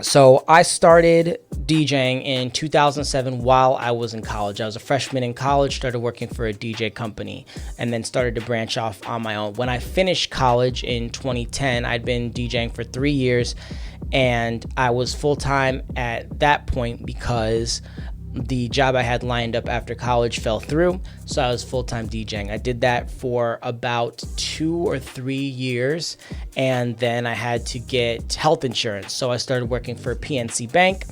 So I started DJing in 2007 while I was in college. I was a freshman in college, started working for a DJ company, and then started to branch off on my own. When I finished college in 2010, I'd been DJing for 3 years, and I was full-time at that point because the job I had lined up after college fell through, so I was full-time DJing. I did that for about 2 or 3 years, and then I had to get health insurance, so I started working for PNC Bank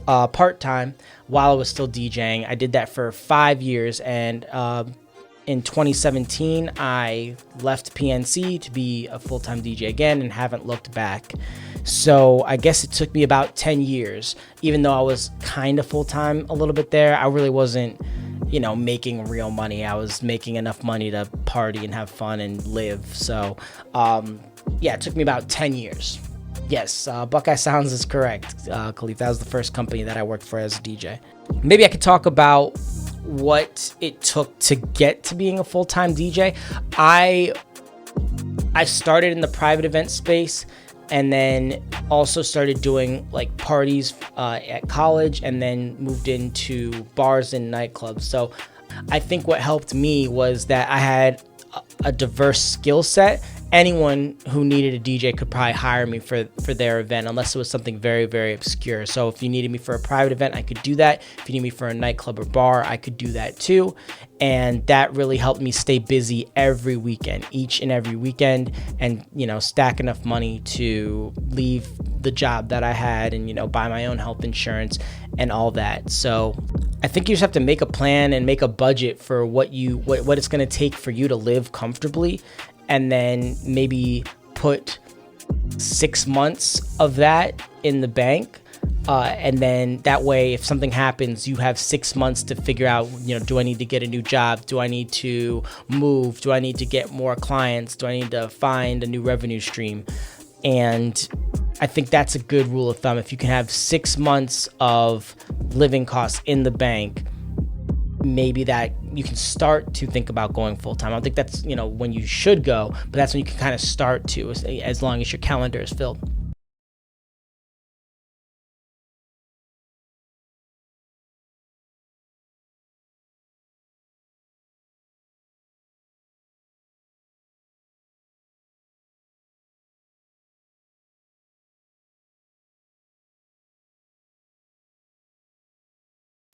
part-time while I was still DJing. I did that for 5 years, and in 2017, I left PNC to be a full-time DJ again and haven't looked back. So I guess it took me about 10 years, even though I was kind of full-time a little bit there. I really wasn't, making real money. I was making enough money to party and have fun and live. So, it took me about 10 years. Yes, Buckeye Sounds is correct, Khalif. That was the first company that I worked for as a DJ. Maybe I could talk about what it took to get to being a full-time DJ. I started in the private event space, and then also started doing like parties at college, and then moved into bars and nightclubs. So I think what helped me was that I had a diverse skill set. Anyone who needed a DJ could probably hire me for their event, unless it was something very, very obscure. So if you needed me for a private event, I could do that. If you need me for a nightclub or bar, I could do that too. And that really helped me stay busy every weekend, each and every weekend, and, stack enough money to leave the job that I had and, buy my own health insurance and all that. So I think you just have to make a plan and make a budget for what it's going to take for you to live comfortably, and then maybe put 6 months of that in the bank. And then that way, if something happens, you have 6 months to figure out, do I need to get a new job? Do I need to move? Do I need to get more clients? Do I need to find a new revenue stream? And I think that's a good rule of thumb. If you can have 6 months of living costs in the bank, maybe that you can start to think about going full-time. I don't think that's, when you should go, but that's when you can kind of start to, as long as your calendar is filled.